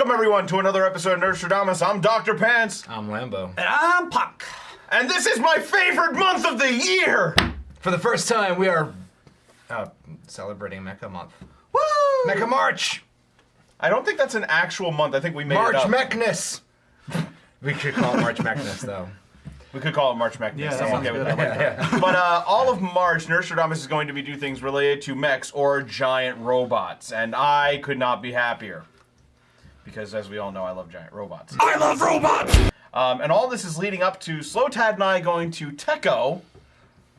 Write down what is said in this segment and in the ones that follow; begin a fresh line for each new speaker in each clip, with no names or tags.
Welcome, everyone, to another episode of Nerdstrodamus. I'm Dr. Pants.
I'm Lambo.
And I'm Puck.
And this is my favorite month of the year!
For the first time, we are celebrating Mecha Month.
Woo!
Mecha March!
I don't think that's an actual month. I think we made it up.
MARCHMECHNESS! We should call it MARCHMECHNESS, though.
We could call it MARCHMECHNESS.
Yeah, that
I'm
sounds
okay with
good.
that. But all of March, Nerdstrodamus is going to be doing things related to mechs or giant robots. And I could not be happier. Because, as we all know, I love giant robots.
I love robots!
And all this is leading up to Slowtad and I going to Techo,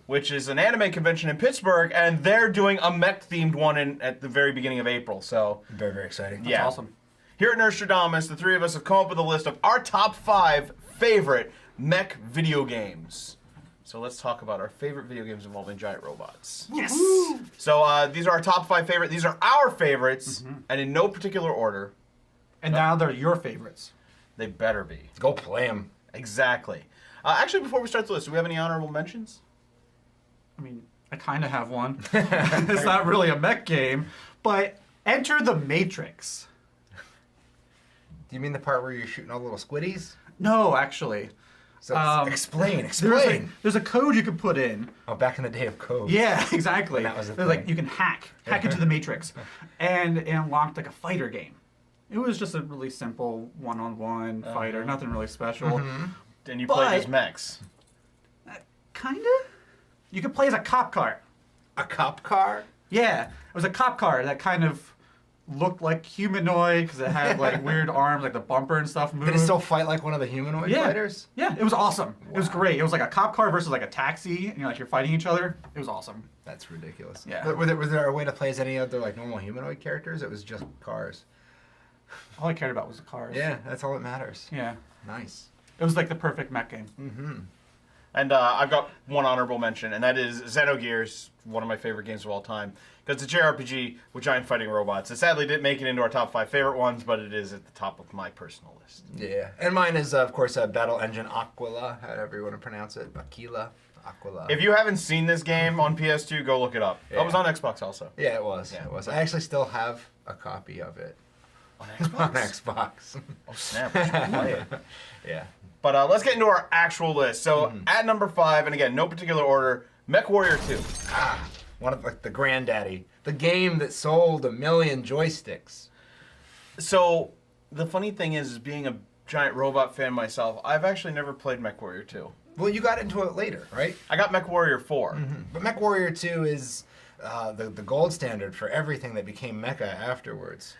which is an anime convention in Pittsburgh, and they're doing a mech-themed one at the very beginning of April. So,
Very, very exciting.
yeah.
That's awesome.
Here at Nerdstrodamus, the three of us have come up with a list of our top 5 favorite mech video games. So let's talk about our favorite video games involving giant robots.
Yes!
So these are our top 5 favorite. These are our favorites, and in no particular order.
And now they're your favorites.
They better be.
Go play them.
Exactly. Actually, before we start the list, do we have any honorable mentions?
I mean, I kind of have one. It's not really a mech game, but Enter the Matrix.
Do you mean the part where you're shooting all the little squiddies?
No, actually.
So explain.
There's a code you can put in.
Oh, back in the day of code.
Yeah, exactly.
When that was a
There's like
thing.
you can hack into the Matrix, and it unlocked like a fighter game. It was just a really simple one-on-one fighter, nothing really special.
And you played as
But-
mechs.
Kinda. You could play as a cop car.
A cop car?
Yeah, it was a cop car that kind of looked like humanoid because it had like weird arms, like the bumper and stuff moved.
Did it still fight like one of the humanoid fighters?
Yeah, it was awesome. It was great. It was like a cop car versus like a taxi, and you're fighting each other. It was awesome.
That's ridiculous.
Yeah.
Was there a way to play as any other like normal humanoid characters? It was just cars.
All I cared about was the cars.
Yeah, that's all that matters.
Yeah.
Nice.
It was like the perfect mech game.
And I've got one honorable mention, and that is Xenogears, one of my favorite games of all time. Because it's a JRPG with giant fighting robots. It sadly didn't make it into our top 5 favorite ones, but it is at the top of my personal list.
Yeah. And mine is, of course, Battle Engine Aquila, however you want to pronounce it. Aquila.
If you haven't seen this game on PS2, go look it up.
Yeah.
It was on Xbox also.
Yeah, it was.
Yeah.
It was. I actually still have a copy of it
On
on
Xbox?
Xbox.
Oh, snap. I should play it.
Yeah.
But let's get into our actual list. So, at number 5, and again, no particular order, MechWarrior 2.
One of like the granddaddy, the game that sold 1 million joysticks.
So, the funny thing is being a giant robot fan myself, I've actually never played MechWarrior 2.
Well, you got into it later, right?
I got MechWarrior 4.
But MechWarrior 2 is the gold standard for everything that became mecha afterwards.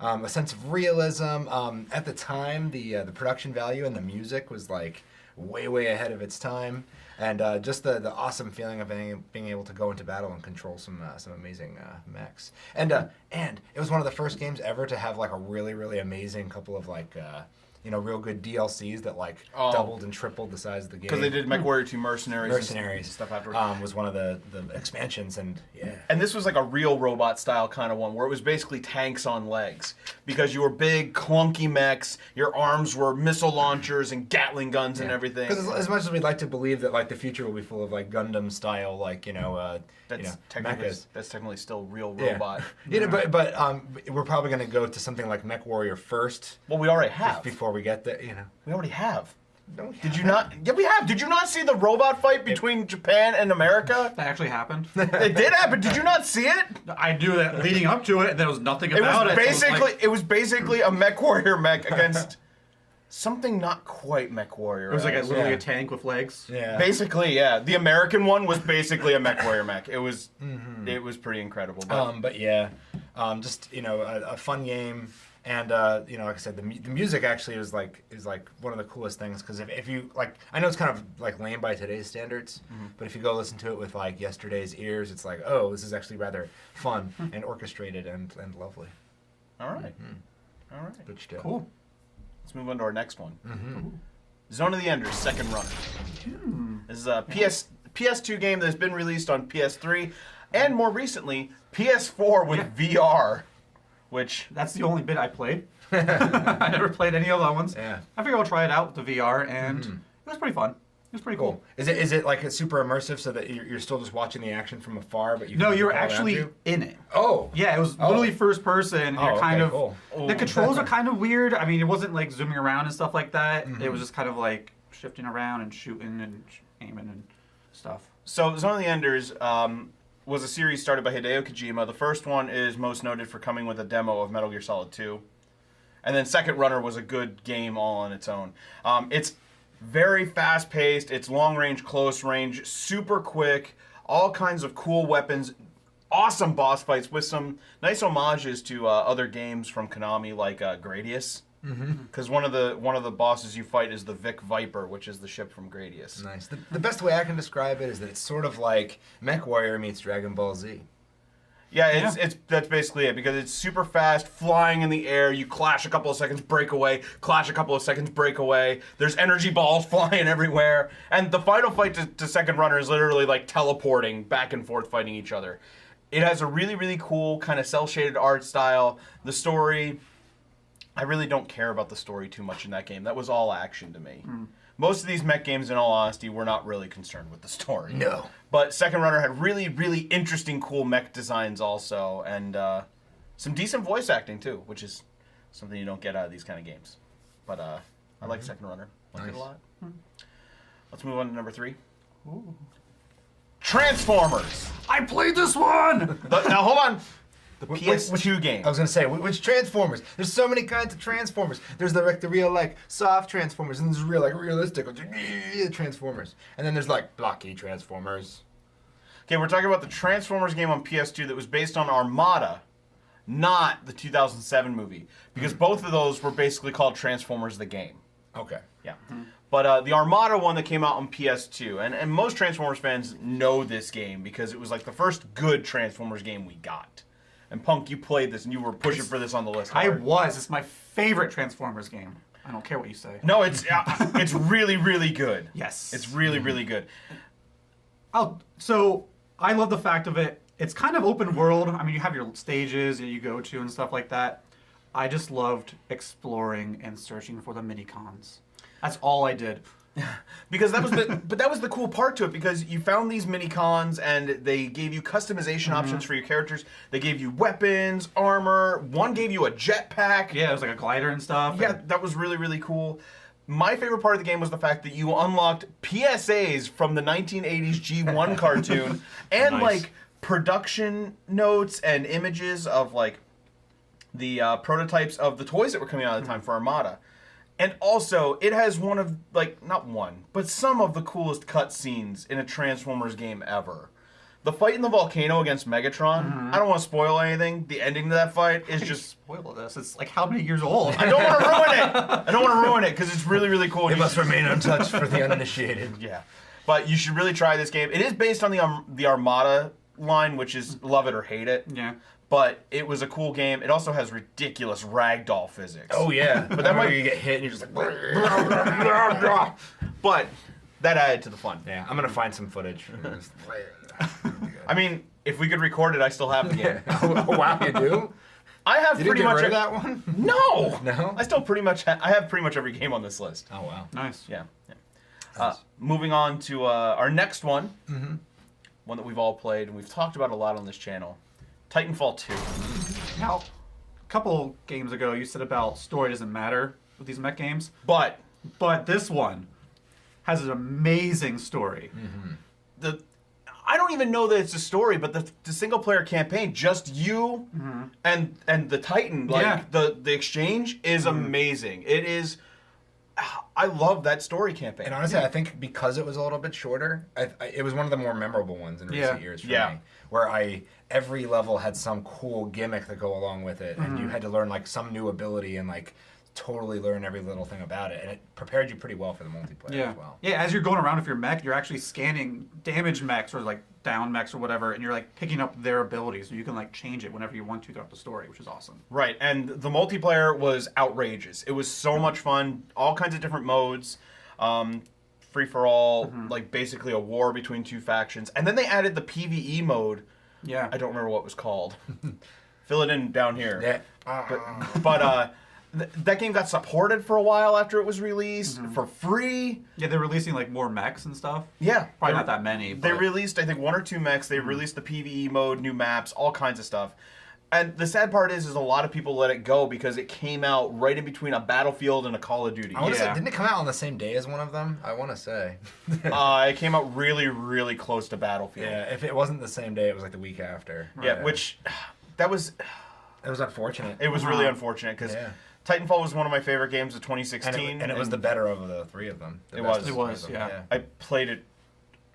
A sense of realism. At the time, the production value and the music was like way ahead of its time, and just the awesome feeling of being able to go into battle and control some amazing mechs. And it was one of the first games ever to have like a really amazing couple of like real good DLCs that like doubled and tripled the size of the game.
Because they did MechWarrior 2 Mercenaries and stuff afterwards.
Was one of the expansions, and yeah.
And this was like a real robot style kind of one where it was basically tanks on legs. Because you were big, clunky mechs, your arms were missile launchers and Gatling guns and everything.
Because as much as we'd like to believe that like the future will be full of like Gundam style
That's
mechas.
technically still real robot.
Yeah, but we're probably going to go to something like MechWarrior first.
Well, we already have.
Before we get there,
We already have.
No,
Did you not? Yeah, we have. Did you not see the robot fight between Japan and America?
That actually happened.
It did happen. Did you not see it?
I knew that leading up to it, and there was nothing about it.
It was basically a MechWarrior mech against something not quite MechWarrior.
It was like literally a tank with legs.
Yeah.
Basically, yeah. The American one was basically a MechWarrior mech. It was pretty incredible.
But yeah, just a fun game. And like I said, the music actually is like one of the coolest things, because if you like, I know it's kind of like lame by today's standards, but if you go listen to it with like yesterday's ears, it's like, oh, this is actually rather fun and orchestrated and lovely.
All right. All right.
Good stuff.
Cool.
Let's move on to our next one. Zone of the Enders, Second Run. This is a PS2 game that has been released on PS3 and more recently PS4 with VR. Which
That's the only bit I played. I never played any of the other ones.
Yeah.
I figured I'll try it out with the VR, and it was pretty fun. It's pretty cool.
Is it like a super immersive so that you're still just watching the action from afar, but you
No,
can
you were
all around
actually
you?
in it.
Oh.
Yeah, it was literally first person. And you're kind of
cool.
the controls are kind of weird. I mean, it wasn't like zooming around and stuff like that. It was just kind of like shifting around and shooting and aiming and stuff.
So Zone of the Enders was a series started by Hideo Kojima. The first one is most noted for coming with a demo of Metal Gear Solid 2. And then Second Runner was a good game all on its own. It's very fast-paced. It's long-range, close-range, super quick, all kinds of cool weapons, awesome boss fights with some nice homages to other games from Konami like Gradius. Because one of the bosses you fight is the Vic Viper, which is the ship from Gradius.
Nice. The best way I can describe it is that it's sort of like Mech Warrior meets Dragon Ball Z.
Yeah, that's basically it, because it's super fast, flying in the air, you clash a couple of seconds, break away, clash a couple of seconds, break away, there's energy balls flying everywhere, and the final fight to Second Runner is literally like teleporting back and forth fighting each other. It has a really, really cool kind of cel-shaded art style. The story, I really don't care about the story too much in that game. That was all action to me. Most of these mech games, in all honesty, were not really concerned with the story.
No.
But Second Runner had really, really interesting, cool mech designs also, and some decent voice acting too, which is something you don't get out of these kind of games. But I like Second Runner. I like it a lot. Let's move on to number 3.
Ooh.
Transformers.
I played this one.
Now hold on. The
Which-
PS2 game.
I was gonna say, which Transformers? There's so many kinds of Transformers. There's the real like soft Transformers, and there's real like realistic Transformers, and then there's like blocky Transformers.
Okay, we're talking about the Transformers game on PS2 that was based on Armada, not the 2007 movie, because both of those were basically called Transformers the game.
Okay.
Yeah. But the Armada one that came out on PS2, and most Transformers fans know this game because it was like the first good Transformers game we got. And Punk, you played this and you were pushing for this on the list. hard.
It's my favorite Transformers game. I don't care what you say.
No, it's really, really good.
Yes.
It's really, really good.
So I love the fact of it. It's kind of open world. I mean, you have your stages that you go to and stuff like that. I just loved exploring and searching for the mini-cons. That's all I did.
Because that was the cool part to it, because you found these mini cons and they gave you customization options for your characters. They gave you weapons, armor, one gave you a jetpack.
Yeah, it was like a glider and stuff.
Yeah,
and
that was really, really cool. My favorite part of the game was the fact that you unlocked PSAs from the 1980s G1 cartoon and
Nice.
like production notes and images of like the prototypes of the toys that were coming out at the time for Armada. And also, it has one of, like, not one, but some of the coolest cutscenes in a Transformers game ever. The fight in the volcano against Megatron, I don't want to spoil anything. The ending to that fight is just...
spoil this. It's like how many years old?
I don't want to ruin it! I don't want to ruin it, because it's really, really cool.
It must remain untouched for the uninitiated.
Yeah. But you should really try this game. It is based on the Armada line, which is love it or hate it.
Yeah.
But it was a cool game. It also has ridiculous ragdoll physics.
Oh yeah, but
that might-
you get hit and you're just like.
But that added to the fun.
Yeah, I'm gonna find some footage.
I mean, if we could record it, I still have the game.
Oh wow, you do?
I have
Did you
pretty
get
much
rid of that one?
No.
No?
I still pretty much I have pretty much every game on this list.
Oh wow.
Nice.
Yeah. Moving on to our next one. One that we've all played and we've talked about a lot on this channel. Titanfall 2.
Now, a couple games ago, you said about story doesn't matter with these mech games,
But
but this one has an amazing story.
I don't even know that it's a story, but the single player campaign, just you and the Titan, like
Yeah.
the exchange is amazing. It is. I love that story campaign.
And honestly, I think because it was a little bit shorter, it was one of the more memorable ones in recent years for me. Where every level had some cool gimmick to go along with it, and you had to learn like some new ability and like totally learn every little thing about it, and it prepared you pretty well for the multiplayer as well.
Yeah, as you're going around with your mech, you're actually scanning damaged mechs or like down mechs or whatever, and you're like picking up their abilities, so you can like change it whenever you want to throughout the story, which is awesome.
Right, and the multiplayer was outrageous. It was so much fun. All kinds of different modes. Free for all, like basically a war between two factions. And then they added the PvE mode.
Yeah.
I don't remember what it was called. Fill it in down here.
Yeah.
But that game got supported for a while after it was released for free.
Yeah, they're releasing like more mechs and stuff.
Yeah.
Probably not that many.
They
But
released, I think, 1 or 2 mechs. They released the PvE mode, new maps, all kinds of stuff. And the sad part is a lot of people let it go because it came out right in between a Battlefield and a Call of Duty.
I want to say,
Yeah.
didn't it come out on the same day as one of them? I want to say.
It came out really, really close to Battlefield.
Yeah, if it wasn't the same day, it was like the week after.
Yeah, which that was
It was unfortunate.
it was really unfortunate because
Yeah.
Titanfall was one of my favorite games of 2016,
And it was the better of the 3 of them. The
It
best
was.
of
It
the 3
was,
of them,
yeah.
I played it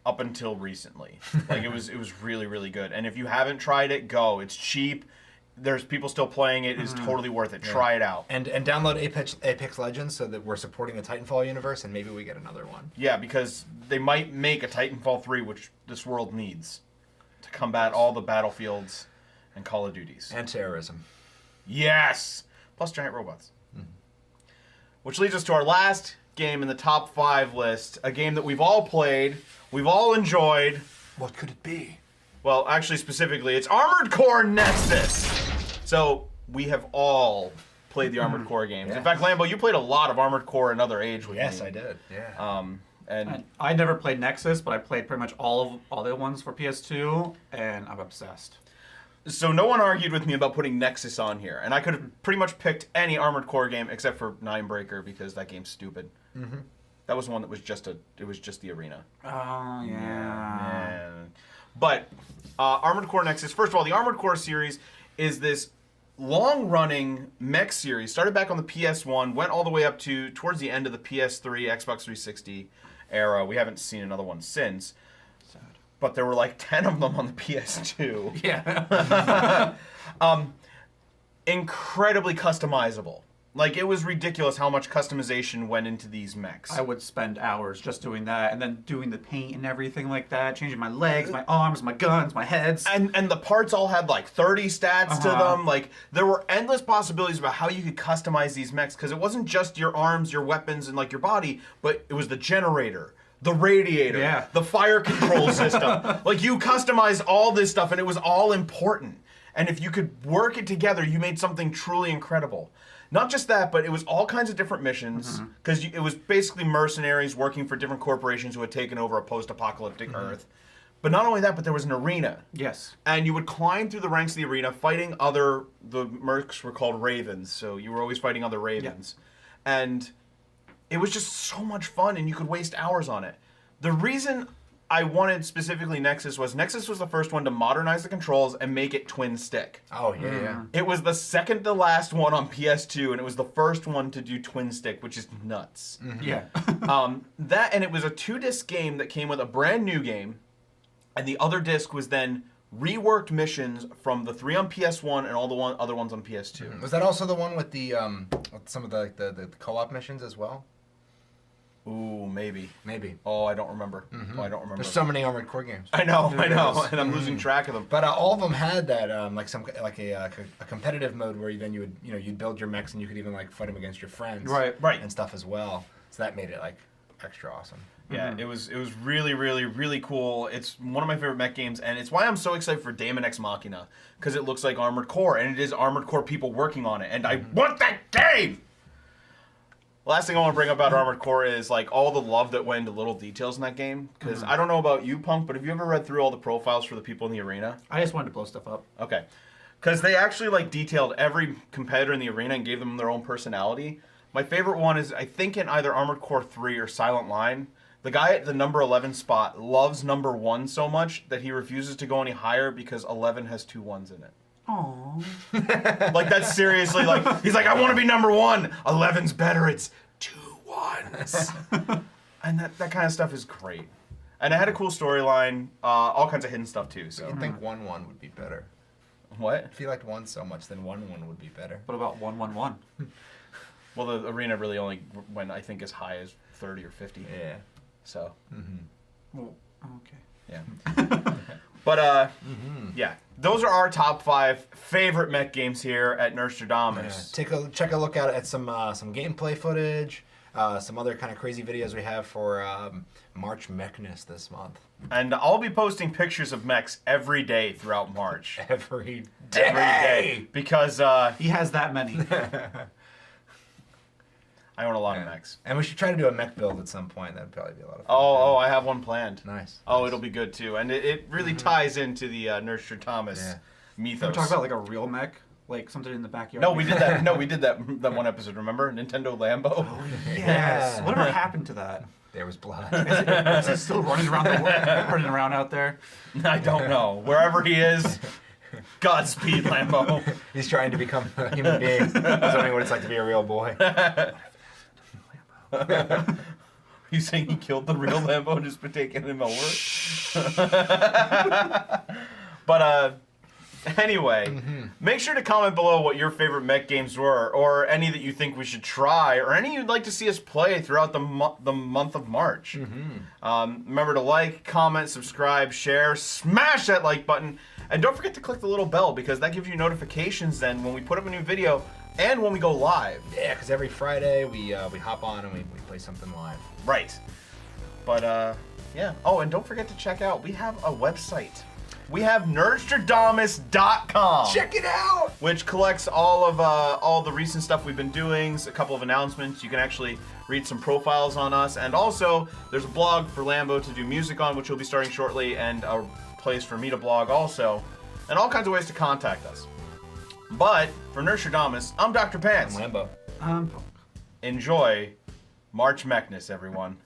up until recently. Like it was really, really good. And if you haven't tried it, go. It's cheap. There's people still playing it. It's totally worth it. Try it out.
And download Apex Legends so that we're supporting the Titanfall universe, and maybe we get another one.
Yeah, because they might make a Titanfall 3, which this world needs to combat all the Battlefields and Call of Duties.
And terrorism.
Yes! Plus giant robots. Which leads us to our last game in the top 5 list. A game that we've all played, we've all enjoyed.
What could it be?
Well, actually, specifically, it's Armored Core Nexus. So, we have all played the Armored Core games.
Yeah.
In fact, Lambo, you played a lot of Armored Core Another Age with me.
Yes, I did. Yeah.
And
I never played Nexus, but I played pretty much all the ones for PS2, and I'm obsessed.
so no one argued with me about putting Nexus on here. And I could have pretty much picked any Armored Core game except for Ninebreaker because that game's stupid. That was one that was just the arena.
Oh, yeah.
And, but Armored Core Nexus, first of all, the Armored Core series is this long-running mech series. Started back on the PS1, went all the way up to towards the end of the PS3, Xbox 360 era. We haven't seen another one since.
Sad.
But there were like 10 of them on the PS2.
Yeah.
Incredibly customizable. Like, it was ridiculous how much customization went into these mechs.
I would spend hours just doing that, and then doing the paint and everything like that, changing my legs, my arms, my guns, my heads.
And the parts all had like 30 stats to them. Like, there were endless possibilities about how you could customize these mechs, because it wasn't just your arms, your weapons, and like your body, but it was the generator, the radiator,
Yeah.
the fire control system. Like, you customized all this stuff, and it was all important. And if you could work it together, you made something truly incredible. Not just that, but it was all kinds of different missions, because it was basically mercenaries working for different corporations who had taken over a post-apocalyptic Earth. But not only that, but there was an arena.
Yes.
And you would climb through the ranks of the arena fighting the mercs were called Ravens, so you were always fighting other Ravens. Yeah. And it was just so much fun, and you could waste hours on it. The reason I wanted specifically Nexus was the first one to modernize the controls and make it twin stick.
Oh, yeah.
It was the second to last one on PS2, and it was the first one to do twin stick, which is nuts.
Yeah.
And it was a 2-disc game that came with a brand new game, and the other disc was then reworked missions from the 3 on PS1 and all the other ones on PS2.
Was that also the one with the with some of the co-op missions as well?
Ooh, maybe.
Maybe.
Oh, I don't remember. Oh, I don't remember.
There's so many Armored Core games.
I know, and I'm losing track of them.
But all of them had that a competitive mode where you'd build your mechs and you could even like fight them against your friends,
Right.
and stuff as well. So that made it like extra awesome.
Yeah, it was really, really, really cool. It's one of my favorite mech games, and it's why I'm so excited for Daemon X Machina, because it looks like Armored Core, and it is Armored Core people working on it, and I want that game! Last thing I want to bring up about Armored Core is like all the love that went into little details in that game, because I don't know about you, Punk, but have you ever read through all the profiles for the people in the arena?
I just wanted to blow stuff up.
Okay. Because they actually like detailed every competitor in the arena and gave them their own personality. My favorite one is, I think, in either Armored Core 3 or Silent Line. The guy at the number 11 spot loves number 1 so much that he refuses to go any higher because 11 has 2 1s in it.
Aww.
Like, that's seriously, like, he's like, I want to be number 1. 11's better. It's 2 1s. And that kind of stuff is great. And it had a cool storyline, all kinds of hidden stuff, too. So
I think 1-1 would be better.
What?
If you liked 1 so much, then 1-1 would be better.
What about 1-1-1?
Well, the arena really only went, I think, as high as 30 or 50.
Yeah.
So,
Well, okay.
yeah. But, yeah. Those are our top 5 favorite mech games here at Nerdstrodamus.
Yeah. Check a look at some gameplay footage, some other kind of crazy videos we have for MARCHMECHNESS this month.
And I'll be posting pictures of mechs every day throughout March.
Every day.
Every day. Because,
He has that many.
I own a lot of mechs.
And we should try to do a mech build at some point. That'd probably be a lot of fun.
Oh, I have one planned.
Nice.
Oh, it'll be good too, and it really ties into the Nerdstrodamus mythos.
We talk about like a real mech, like something in the backyard.
No, we did that. No, we did that one episode. Remember Nintendo Lambo?
Oh, yes. Whatever happened to that?
There was blood.
Is he still running around running around out there?
I don't know. Wherever he is, Godspeed, Lambo.
He's trying to become a human being. He's learning what it's like to be a real boy.
You saying he killed the real Lambo and just been taking him over? But anyway, make sure to comment below what your favorite mech games were, or any that you think we should try, or any you'd like to see us play throughout the month of March. Remember to like, comment, subscribe, share, smash that like button, and don't forget to click the little bell, because that gives you notifications then when we put up a new video and when we go live.
Yeah, because every Friday we hop on and we play something live.
Right. But yeah. Oh, and don't forget to check out, we have a website. We have Nerdstrodamus.com.
Check it out!
Which collects all the recent stuff we've been doing, a couple of announcements. You can actually read some profiles on us, and also there's a blog for Lambo to do music on, which will be starting shortly, and a place for me to blog also, and all kinds of ways to contact us. But for Nerdstrodamus, I'm Dr. Pants.
I'm Lambo.
Enjoy March Mechness, everyone.